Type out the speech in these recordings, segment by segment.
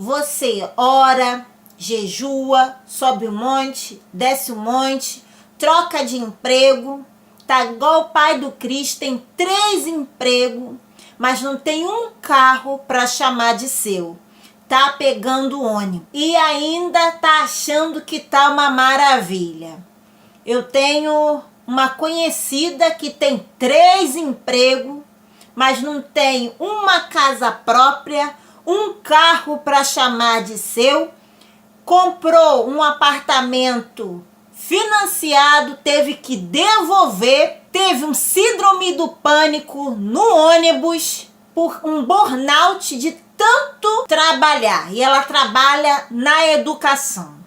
Você ora, jejua, sobe o monte, desce o monte, troca de emprego, tá igual o pai do Cris, tem 3 empregos, mas não tem um carro para chamar de seu. Tá pegando ônibus e ainda tá achando que tá uma maravilha. Eu tenho uma conhecida que tem 3 empregos, mas não tem uma casa própria, um carro para chamar de seu, comprou um apartamento financiado, teve que devolver, teve um síndrome do pânico no ônibus por um burnout de tanto trabalhar. E ela trabalha na educação.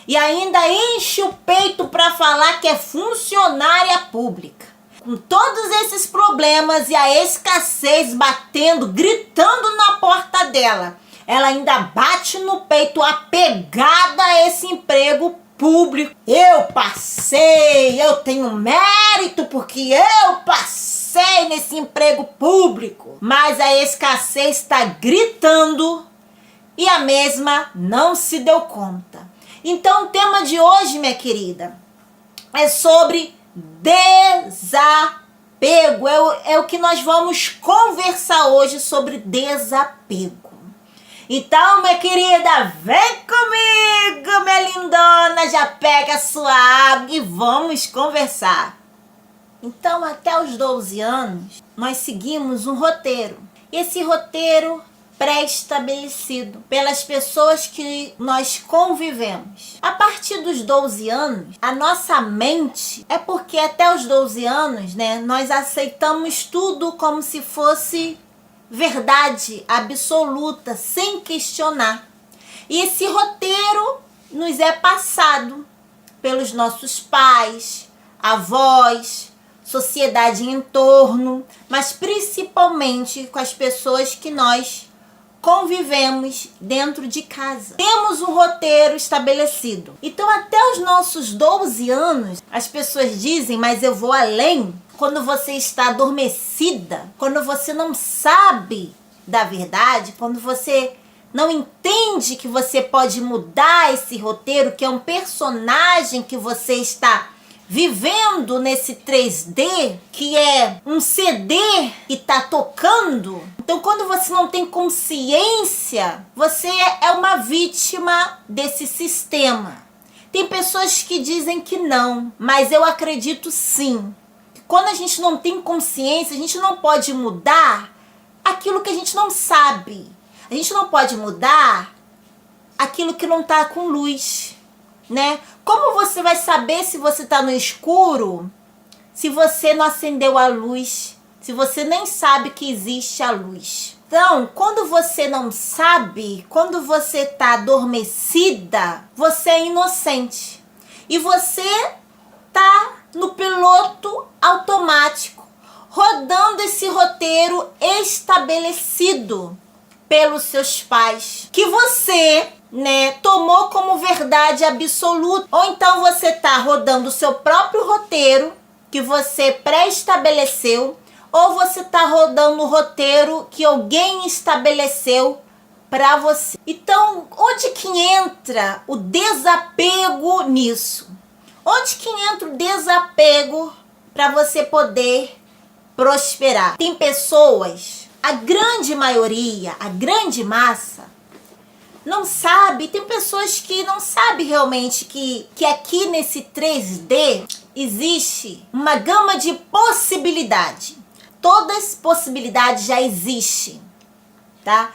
E ainda enche o peito para falar que é funcionária pública. Com todos esses problemas e a escassez batendo, gritando na porta dela, ela ainda bate no peito apegada a esse emprego público. Eu passei, eu tenho mérito porque eu passei nesse emprego público. Mas a escassez está gritando e a mesma não se deu conta. Então o tema de hoje, minha querida, é sobre desapego. É o que nós vamos conversar hoje, sobre desapego. Então, minha querida, vem comigo, minha lindona, já pega a sua água e vamos conversar. Então, até os 12 anos, nós seguimos um roteiro. Esse roteiro pré-estabelecido pelas pessoas que nós convivemos. A partir dos 12 anos, a nossa mente, é porque até os 12 anos, né, nós aceitamos tudo como se fosse verdade absoluta, sem questionar. E esse roteiro nos é passado pelos nossos pais, avós, sociedade em torno, mas principalmente com as pessoas que nós convivemos dentro de casa. Temos um roteiro estabelecido. Então, até os nossos 12 anos, as pessoas dizem, mas eu vou além. Quando você está adormecida, quando você não sabe da verdade, quando você não entende que você pode mudar esse roteiro, que é um personagem que você está vivendo nesse 3D, que é um CD que está tocando. Então, quando você não tem consciência, você é uma vítima desse sistema. Tem pessoas que dizem que não, mas eu acredito sim. Quando a gente não tem consciência, a gente não pode mudar aquilo que a gente não sabe. A gente não pode mudar aquilo que não está com luz, né? Como você vai saber se você está no escuro, se você não acendeu a luz, se você nem sabe que existe a luz? Então, quando você não sabe, quando você está adormecida, você é inocente. E você está no piloto automático, rodando esse roteiro estabelecido pelos seus pais, que você, né, tomou como verdade absoluta. Ou então você está rodando o seu próprio roteiro, que você pré-estabeleceu, ou você está rodando o roteiro que alguém estabeleceu para você. Então, onde que entra o desapego nisso? Onde que entra o desapego para você poder prosperar? Tem pessoas, a grande maioria, a grande massa, não sabe. Tem pessoas que não sabem realmente que aqui nesse 3D existe uma gama de possibilidades. Todas as possibilidades já existem, tá?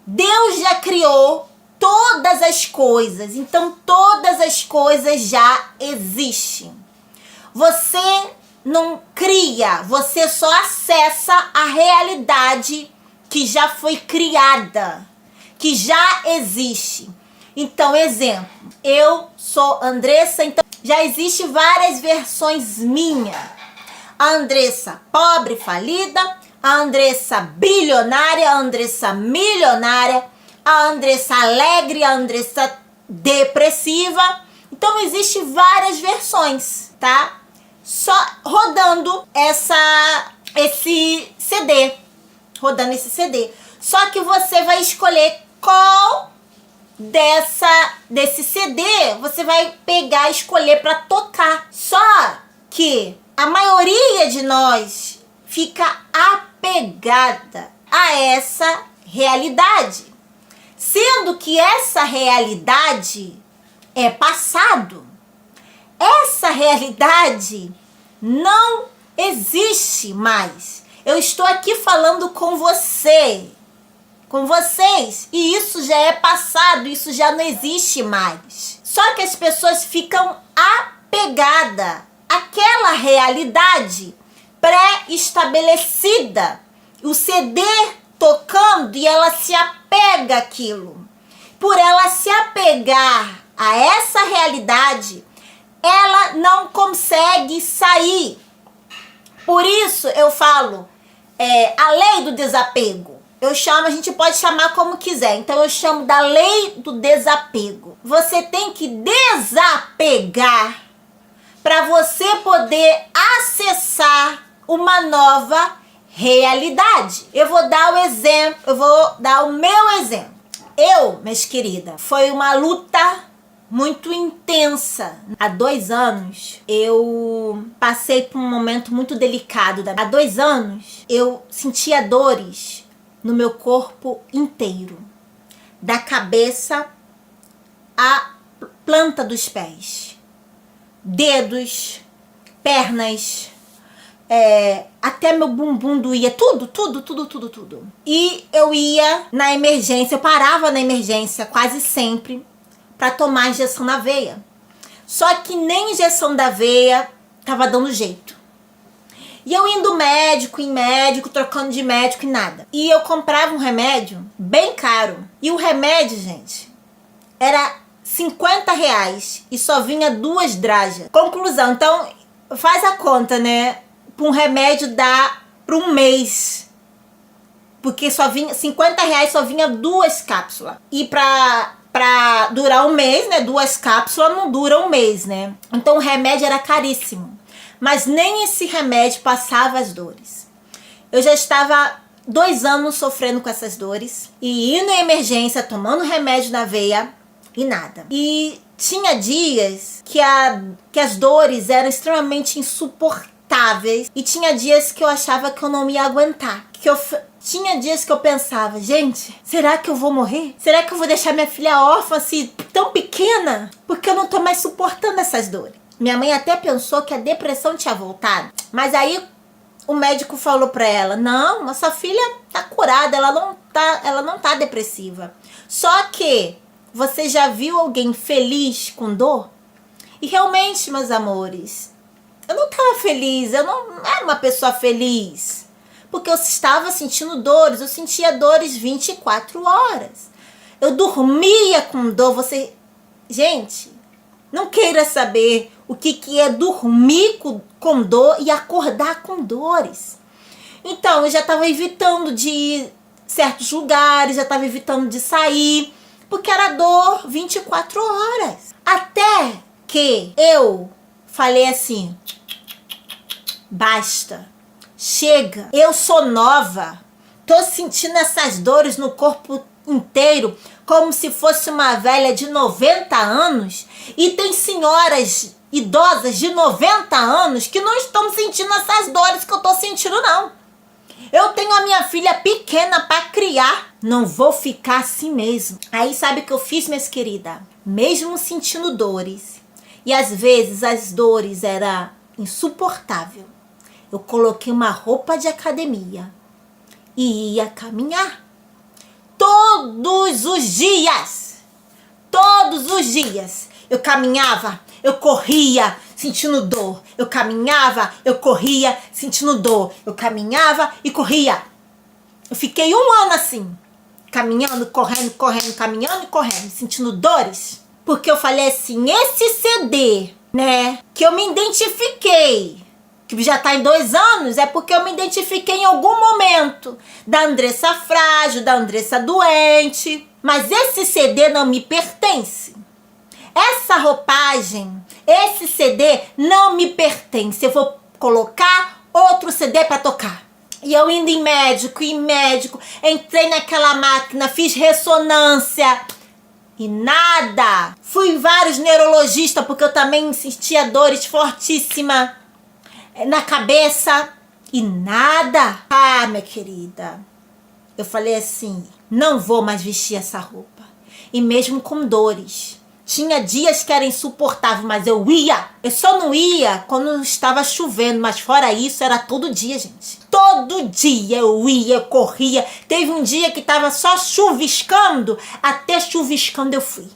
Deus já criou todas as coisas, então todas as coisas já existem. Você não cria, você só acessa a realidade que já foi criada, que já existe. Então, exemplo, eu sou Andressa, então já existe várias versões minhas. A Andressa pobre, falida, a Andressa bilionária, a Andressa milionária, a Andressa alegre, a Andressa depressiva. Então, existem várias versões, tá? Só rodando esse CD. Rodando esse CD. Só que você vai escolher qual desse CD, você vai pegar e escolher para tocar. Só que a maioria de nós fica apegada a essa realidade, sendo que essa realidade é passado. Essa realidade não existe mais. Eu estou aqui falando com vocês, e isso já é passado, isso já não existe mais. Só que as pessoas ficam apegadas àquela realidade pré-estabelecida, o CD tocando, e ela se apega àquilo. Por ela se apegar a essa realidade, ela não consegue sair. Por isso eu falo, a lei do desapego. A gente pode chamar como quiser. Então eu chamo da lei do desapego. Você tem que desapegar para você poder acessar uma nova realidade. Eu vou dar o meu exemplo. Minhas queridas, foi uma luta muito intensa. Há 2 anos, eu passei por um momento muito delicado. Há 2 anos, eu sentia dores no meu corpo inteiro. Da cabeça à planta dos pés. Dedos, pernas, até meu bumbum doía. Tudo. E eu ia na emergência, eu parava na emergência quase sempre para tomar injeção na veia. Só que nem injeção da veia tava dando jeito. E eu indo médico em médico, trocando de médico e nada. E eu comprava um remédio bem caro. E o remédio, gente, era R$50 e só vinha 2 dragas. Conclusão, então faz a conta, né? Para um remédio dá para um mês. Porque só vinha R$50, só vinha 2 cápsulas. E pra durar um mês, né? 2 cápsulas não dura um mês, né? Então o remédio era caríssimo. Mas nem esse remédio passava as dores. Eu já estava 2 anos sofrendo com essas dores. E indo em emergência, tomando remédio na veia e nada. E tinha dias que as dores eram extremamente insuportáveis. E tinha dias que eu achava que eu não ia aguentar. Tinha dias que eu pensava, gente, será que eu vou morrer? Será que eu vou deixar minha filha órfã assim, tão pequena? Porque eu não tô mais suportando essas dores. Minha mãe até pensou que a depressão tinha voltado. Mas aí o médico falou pra ela, não, nossa filha tá curada, ela não tá depressiva. Só que você já viu alguém feliz com dor? E realmente, meus amores, eu não tava feliz, eu não era uma pessoa feliz. Porque eu estava sentindo dores, eu sentia dores 24 horas. Eu dormia com dor, Gente, não queira saber o que é dormir com dor e acordar com dores. Então, eu já estava evitando de ir certos lugares, já estava evitando de sair, porque era dor 24 horas. Até que eu falei assim, basta, chega, eu sou nova, tô sentindo essas dores no corpo inteiro, como se fosse uma velha de 90 anos, e tem senhoras idosas de 90 anos que não estão sentindo essas dores que eu tô sentindo, não. Eu tenho a minha filha pequena para criar, não vou ficar assim mesmo. Aí sabe o que eu fiz, minhas queridas? Mesmo sentindo dores, e às vezes as dores eram insuportáveis, eu coloquei uma roupa de academia e ia caminhar. Todos os dias. Eu caminhava, eu corria, sentindo dor. Eu caminhava, eu corria, sentindo dor. Eu caminhava e corria. Eu fiquei 1 ano assim, caminhando, correndo, caminhando e correndo, sentindo dores. Porque eu falei assim, esse CD, né, que eu me identifiquei, que já tá em 2 anos, é porque eu me identifiquei em algum momento da Andressa frágil, da Andressa doente. Mas esse CD não me pertence. Essa roupagem, esse CD não me pertence. Eu vou colocar outro CD para tocar. E eu indo em médico, entrei naquela máquina, fiz ressonância E nada. Fui em vários neurologistas porque eu também sentia dores fortíssimas na cabeça. E nada. Ah, minha querida. Eu falei assim, não vou mais vestir essa roupa. E mesmo com dores. Tinha dias que era insuportável, mas eu ia. Eu só não ia quando estava chovendo, mas fora isso, era todo dia, gente. Todo dia eu ia, eu corria. Teve um dia que estava só chuviscando, até chuviscando eu fui.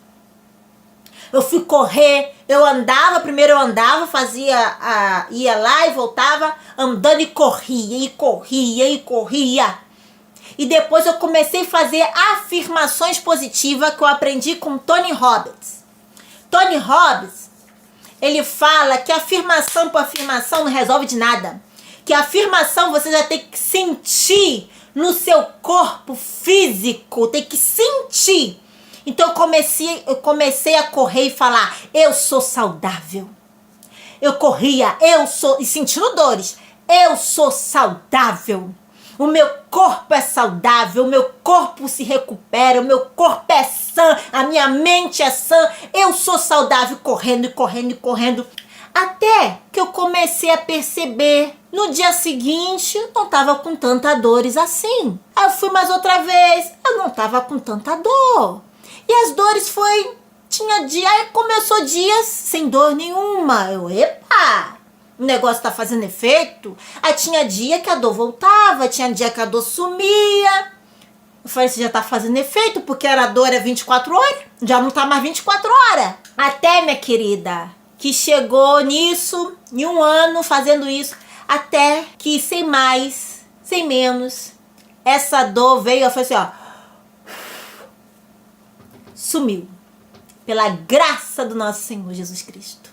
Eu fui correr, eu andava, primeiro eu andava, ia lá e voltava, andando e corria, e corria, e corria. E depois eu comecei a fazer afirmações positivas que eu aprendi com Tony Robbins. Tony Robbins, ele fala que afirmação por afirmação não resolve de nada. Que a afirmação você já tem que sentir no seu corpo físico, tem que sentir. Então eu comecei a correr e falar, eu sou saudável. Eu corria, e sentindo dores, eu sou saudável. O meu corpo é saudável, o meu corpo se recupera, o meu corpo é sã, a minha mente é sã. Eu sou saudável, correndo e correndo e correndo. Até que eu comecei a perceber, no dia seguinte, eu não estava com tanta dores assim. Aí eu fui mais outra vez, eu não estava com tanta dor. E as dores tinha dia, aí começou dias sem dor nenhuma. Epa! O negócio tá fazendo efeito. Aí tinha dia que a dor voltava, tinha dia que a dor sumia. Eu falei, isso já tá fazendo efeito, porque a dor é 24 horas, já não tá mais 24 horas. Até, minha querida, que chegou nisso, em um ano fazendo isso, até que sem mais, sem menos, essa dor veio, eu falei assim, ó, sumiu. Pela graça do nosso Senhor Jesus Cristo.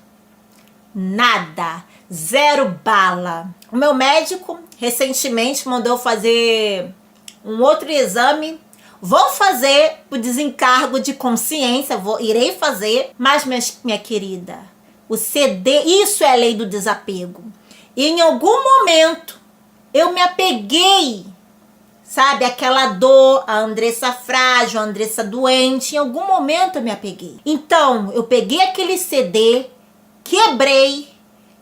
Nada. Zero bala. O meu médico recentemente mandou fazer um outro exame. Vou fazer por desencargo de consciência. Irei fazer. Mas, minha querida, o CD, isso é a lei do desapego. E em algum momento eu me apeguei. Sabe, aquela dor, a Andressa frágil, a Andressa doente, em algum momento eu me apeguei. Então, eu peguei aquele CD, quebrei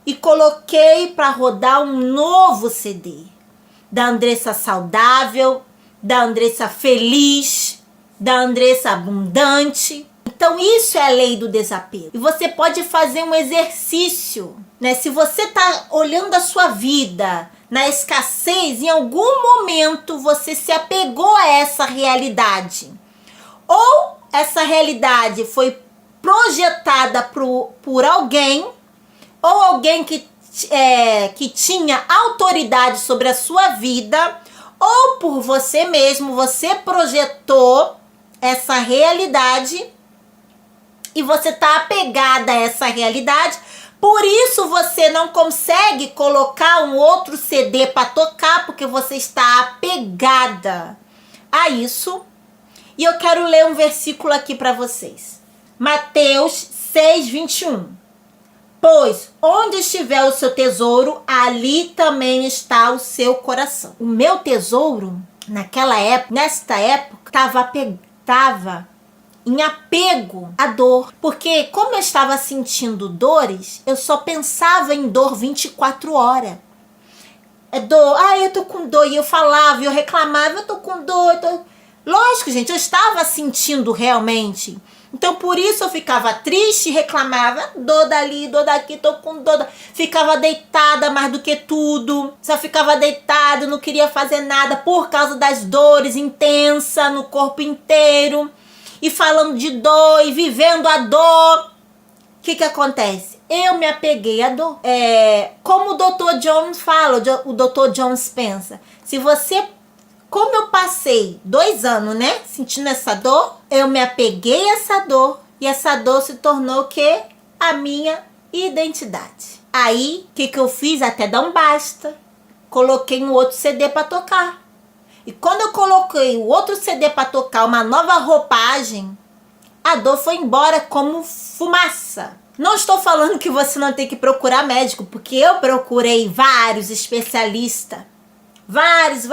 e coloquei para rodar um novo CD. Da Andressa saudável, da Andressa feliz, da Andressa abundante. Então, isso é a lei do desapego. E você pode fazer um exercício, né? Se você tá olhando a sua vida na escassez, em algum momento você se apegou a essa realidade. Ou essa realidade foi projetada por alguém, ou alguém que tinha autoridade sobre a sua vida, ou por você mesmo, você projetou essa realidade e você está apegada a essa realidade. Por isso você não consegue colocar um outro CD para tocar, porque você está apegada a isso. E eu quero ler um versículo aqui para vocês. Mateus 6:21. Pois onde estiver o seu tesouro, ali também está o seu coração. O meu tesouro, nesta época, estava em apego à dor. Porque como eu estava sentindo dores, eu só pensava em dor 24 horas. É dor, eu tô com dor. E eu falava, eu reclamava, eu tô com dor. Lógico, gente, eu estava sentindo realmente. Então, por isso eu ficava triste e reclamava, dor dali, dor daqui, tô com dor. Ficava deitada mais do que tudo. Só ficava deitada, não queria fazer nada por causa das dores intensas no corpo inteiro. E falando de dor e vivendo a dor. O que acontece? Eu me apeguei à dor. Como o Dr. Jones fala, o Dr. Jones pensa. Como eu passei 2 anos, né? Sentindo essa dor, eu me apeguei a essa dor. E essa dor se tornou o quê? A minha identidade. Aí, o que eu fiz? Até dar um basta. Coloquei um outro CD para tocar. E quando eu coloquei o outro CD para tocar, uma nova roupagem, a dor foi embora como fumaça. Não estou falando que você não tem que procurar médico, porque eu procurei vários especialistas. Vários.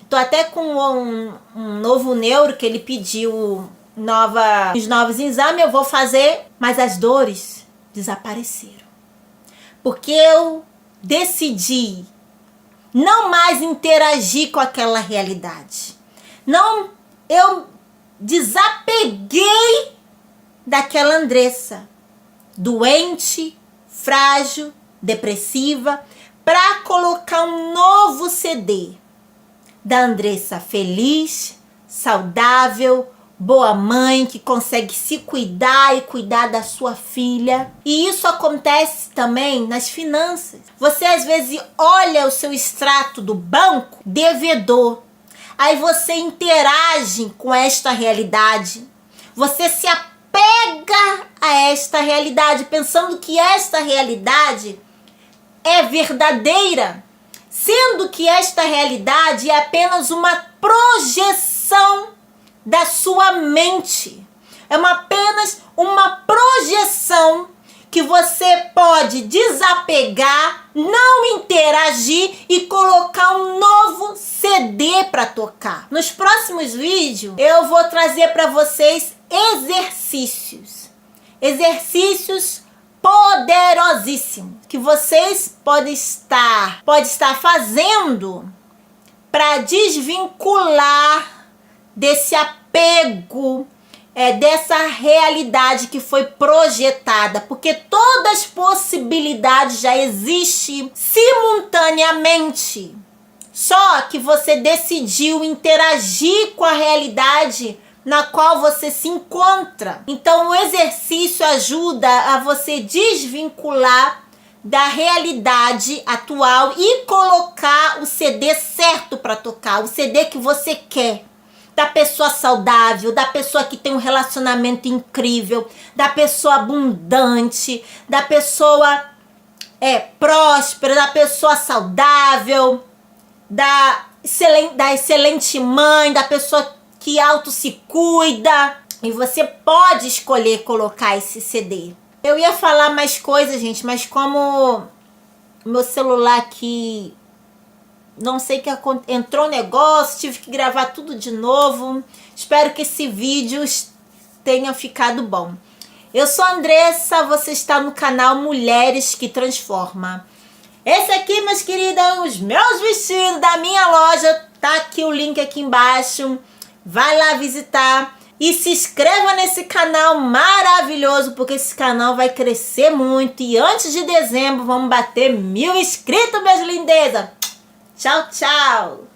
Estou até com um novo neuro que ele pediu os novos exames, eu vou fazer, mas as dores desapareceram. Porque eu decidi não mais interagir com aquela realidade. Não, eu desapeguei daquela Andressa, doente, frágil, depressiva, para colocar um novo CD da Andressa feliz, saudável, boa mãe, que consegue se cuidar e cuidar da sua filha. E isso acontece também nas finanças. Você às vezes olha o seu extrato do banco, devedor. Aí você interage com esta realidade. Você se apega a esta realidade, pensando que esta realidade é verdadeira, sendo que esta realidade é apenas uma projeção da sua mente. É apenas uma projeção que você pode desapegar, não interagir e colocar um novo CD para tocar. Nos próximos vídeos eu vou trazer para vocês exercícios poderosíssimos que vocês podem estar fazendo para desvincular desse apego, dessa realidade que foi projetada, porque todas as possibilidades já existem simultaneamente, só que você decidiu interagir com a realidade na qual você se encontra. Então o exercício ajuda a você desvincular da realidade atual e colocar o CD certo para tocar, o CD que você quer. Da pessoa saudável, da pessoa que tem um relacionamento incrível, da pessoa abundante, da pessoa próspera, da pessoa saudável, da excelente mãe, da pessoa que auto se cuida. E você pode escolher colocar esse CD. Eu ia falar mais coisas, gente, mas como meu celular aqui, não sei o que aconteceu, entrou negócio, tive que gravar tudo de novo. Espero que esse vídeo tenha ficado bom. Eu sou a Andressa, você está no canal Mulheres que Transformam. Esse aqui, meus queridos, os meus vestidos da minha loja. Tá aqui o link aqui embaixo. Vai lá visitar. E se inscreva nesse canal maravilhoso, porque esse canal vai crescer muito. E antes de dezembro, vamos bater 1000 inscritos, minhas lindezas. Tchau, tchau!